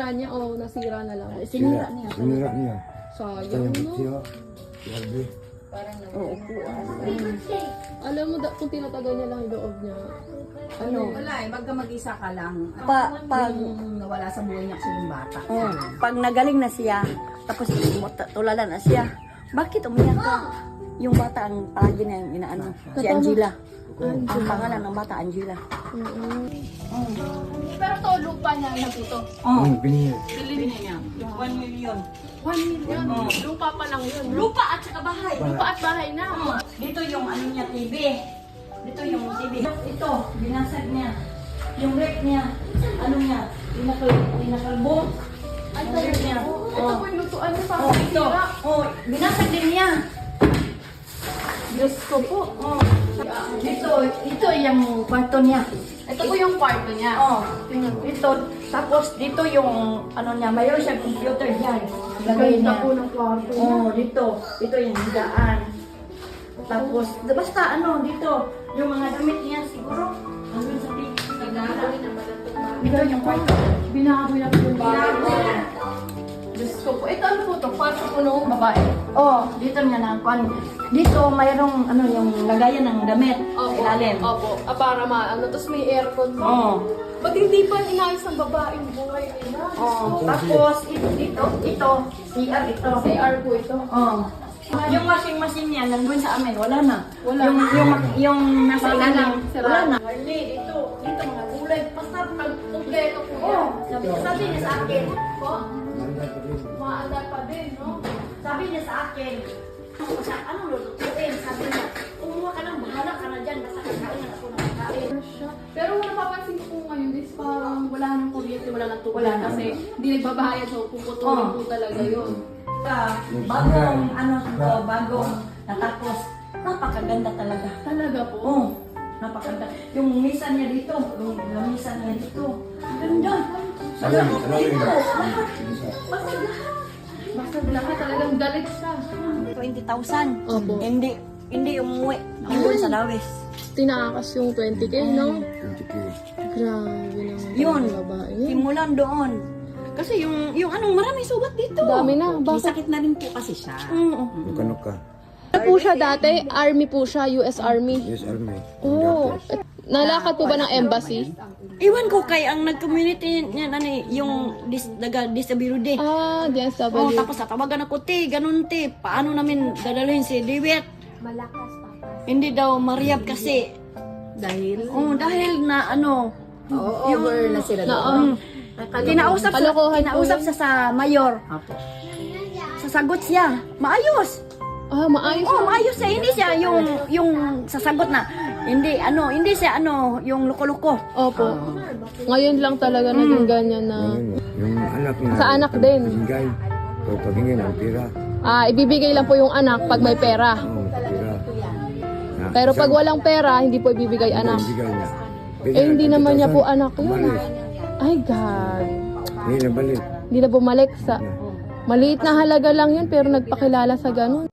Sinira niya o nasira na lang? Sinira niya. Sinira niya. Sayang, no? Siya. Grabe. Oo, upuan. Alam mo, kung tinatagal niya lang yung loob niya. Ano? Wala eh, magka mag-isa ka lang. Pag Yung nawala sa buhay niya kasi yung bata. pag nagaling na siya, tapos tulalan na siya, bakit umiyak ka? Yung bata ang palagi niya yung inaano, si Angela. Ang pangalan ng bata, Angela. Pero to, lupa niya na ito. Oh, Binili. Bilhin niya. 1 million. 1 million. Lupa pa lang yun. Lupa at saka bahay. Lupa at bahay na. Dito yung ano niya, TV. Dito yung TV. Ito, binasag niya. Yung rep niya, ano niya, pinakalbo. Ay, Yung rep niya. ito po yung lutuan niya para Oh, ito. sira. Oh, binasag din niya. Diyos ko po. Oh, ito yung kwarto niya. Ito po yung kwarto niya. Oh, ito. Tapos dito yung ano niya, mayroon siya computer diyan. Lagay Ganda niya. po ng kwarto niya. Oh, dito. Ito yung higaan. Tapos, basta ano, dito. Yung mga damit niya siguro. Andun sa Ito yung kwarto. Binago niya po yung bago. Diyos ko po. Ito ano po ito? Kwarto po nung babae. Oh, dito niya na kwan. Dito mayroong ano yung lagayan ng damit sa ilalim. Opo. Para maano. Tapos may aircon po. Oh. Ba't hindi pa inayos ang babaeng buhay? Ayun. Oh, tapos ito, CR ito. CR po ito. Oh. Yung washing machine niya nandun sa amin, wala na. Wala yung, na. yung nasa Wala ilalim, na, sira. wala na. Dito mga gulay, basta pag Kompleto po oh, yan. sabi niya sa akin, Po? Maandar pa din, no? sabi niya sa akin, anong lulutuin? Sabi niya, kumuha ka lang, bahala ka na dyan, basta kakain ako na kakain. Pero napapansin ko po ngayon is parang wala nang kuryente, wala nang tukulan Wala na. kasi hindi nagbabayad so puputulin po talaga yun. Bagong bagong natapos, napakaganda talaga. Talaga po. Oh, napakaganda. Yung misa niya dito, yung misa niya dito, ganda. Alam mo yun. Basta lahat. Basta lahat talagang galit siya. 20,000. Opo. Hindi umuwi. Nandun sa Lawes. Tinakas yung 20k, no? 20K. Grabe naman. Yun. yung babae. Yun. Simulan doon. Kasi yung anong maraming sugat dito. Dami na. May Bakit? sakit na rin po kasi siya. Ano ka? Ano po siya dati? Army po siya, US Army. Yes, Army. Oh. Nalakad po ba ng embassy? Iwan ko kay ang nag-community niya yung disability. Ah, Oh, DSW. tapos natawagan ako, ganun paano namin dadalhin si Dewet? Hindi daw mariyab kasi. Dahil Dahil na ano, over na sila Na, doon. kinausap siya sa mayor. Apo. Sasagot siya. Maayos. maayos. Maayos siya. Hindi siya yung sasagot na. Hindi siya yung loko-loko. Opo. Ngayon lang talaga naging ganyan na. Yung anak niya. Sa anak din. Hingay. So, paghingi ng pira. Ibibigay lang po yung anak pag may pera. Oo, pira. Pero pag walang pera, hindi po ibibigay anak. Bigay niya. Hindi naman niya po anak yun. Umalis. Ay, God. Hindi na balik. Hindi na bumalik sa... Maliit na halaga lang yun, pero nagpakilala sa ganun.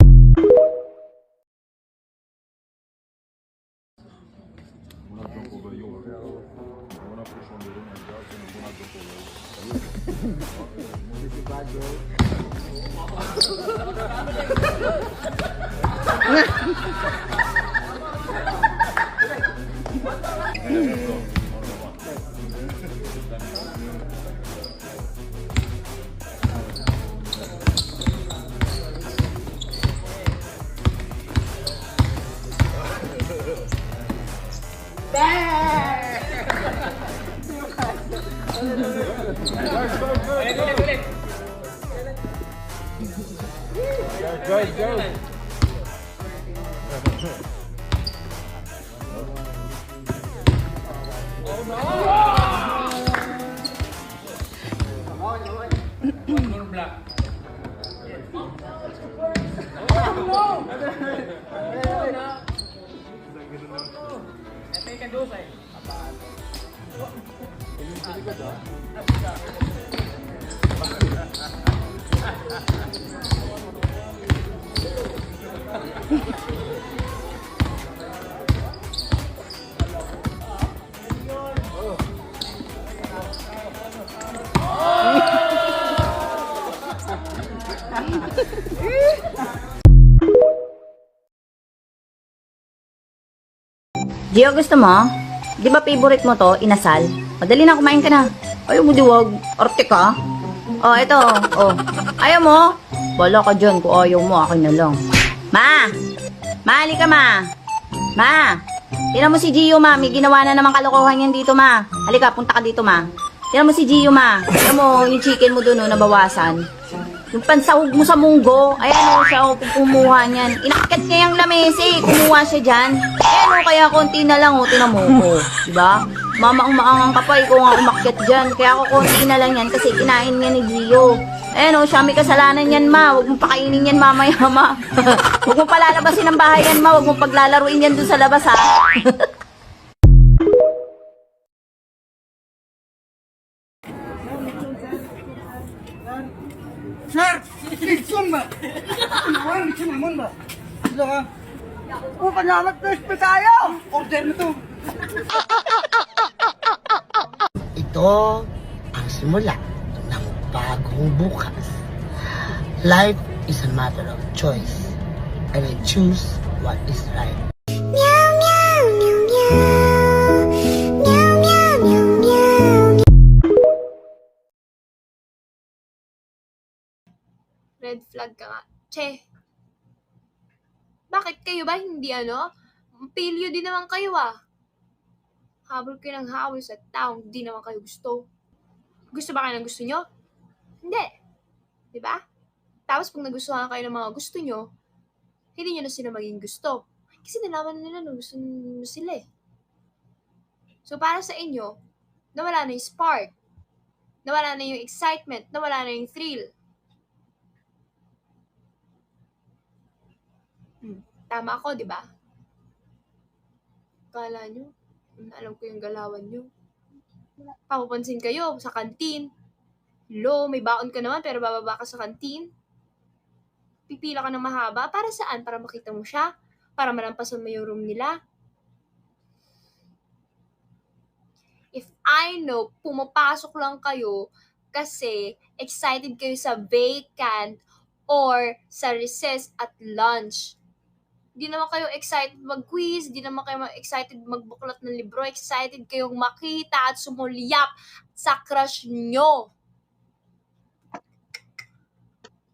Gio, gusto mo? Di ba favorite mo to, inasal? Madali na, kumain ka na. Ayaw mo diwag. Arte ka? Oh, ito. Oh. Ayaw mo? Wala ka dyan. Kung ayaw mo, akin na lang. Ma! Ma, halika, ma! Ma! Tingnan mo si Gio, ma. May ginawa na naman kalokohan yan dito, ma. Halika, punta ka dito, ma. Tingnan mo si Gio, ma. Tingnan mo yung chicken mo doon, nabawasan. Yung pansahog mo sa munggo, ayan o siya o, kumuha niyan. Inakyat niya yung lamesi, kumuha siya dyan. Ayan o, kaya konti na lang o, tinan mo o. Diba? Mamaang-maangang ka pa, ikaw nga umakyat dyan. Kaya ako konti na lang yan kasi kinain niya ni Gio. Ayan o, siya may kasalanan yan, ma. Huwag mong pakainin yan mamaya, ma. Huwag mong palalabasin ng bahay yan, ma. Huwag mong paglalaruin yan dun sa labas, ha. Sir, Kitsun ba? Ano Kitsun naman ba? Sila ka? Oh, panyamat na SP tayo! Order na to! Ito ang simula ng bagong bukas. Life is a matter of choice, and I choose what is right. Red flag ka nga. Che. Bakit kayo ba hindi pilyo din naman kayo Habol kayo ng habol sa taong di naman kayo gusto. Gusto ba kayo ng gusto nyo? Hindi. Diba? Tapos pag nagustuhan kayo ng mga gusto nyo, hindi nyo na sila maging gusto. Kasi nalaman nila na gusto nyo sila eh. So para sa inyo, nawala na yung spark. Nawala na yung excitement. Nawala na yung thrill. Tama ako, di ba? Kala nyo, alam ko yung galawan nyo. Papapansin kayo sa kantin. Hello, may baon ka naman pero bababa ka sa kantin. Pipila ka ng mahaba. Para saan? Para makita mo siya? Para malampasan mo yung room nila? If I know, pumapasok lang kayo kasi excited kayo sa vacant or sa recess at lunch. Di naman kayo excited mag-quiz, di naman kayo excited magbuklat ng libro, excited kayong makita at sumulyap sa crush nyo.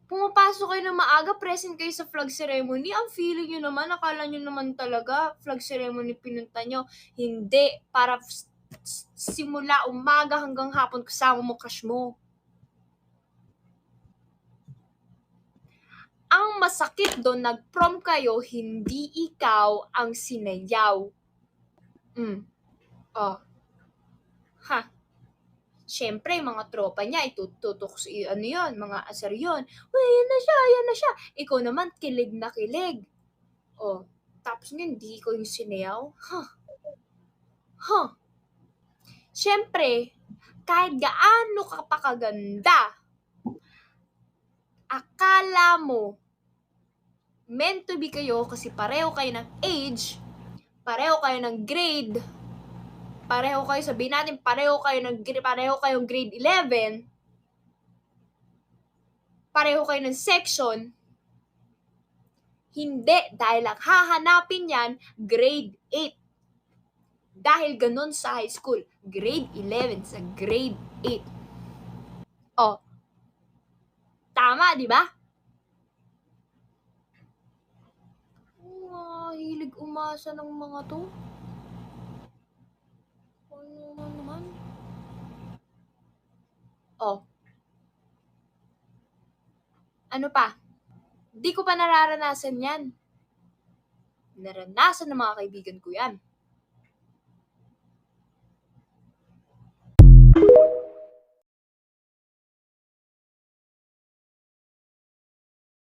Pumapasok kayo ng maaga, present kayo sa flag ceremony, ang feeling nyo naman, akala nyo naman talaga, flag ceremony pinunta nyo. Hindi, para simula umaga hanggang hapon kasama mo crush mo. Ang masakit doon, nag-prom kayo, hindi ikaw ang sinayaw. Oh. Ha. Siyempre, mga tropa niya, itututok sa mga asar yun. Uy, yan na siya. Ikaw naman, kilig na kilig. Oh. Tapos nga, hindi ko yung sinayaw. Siyempre, kahit gaano ka pa kaganda, akala mo, meant to be kayo kasi pareho kayo ng age, pareho kayo ng grade, pareho kayo, sabihin natin, pareho kayong grade 11, pareho kayo ng section, hindi, dahil ang hahanapin yan, grade 8. Dahil ganun sa high school, grade 11 sa grade 8. Oh, tama, di ba? Hilig umasa ng mga to. Ano naman? Oh. Ano pa? Di ko pa nararanasan yan. Naranasan ng mga kaibigan ko yan.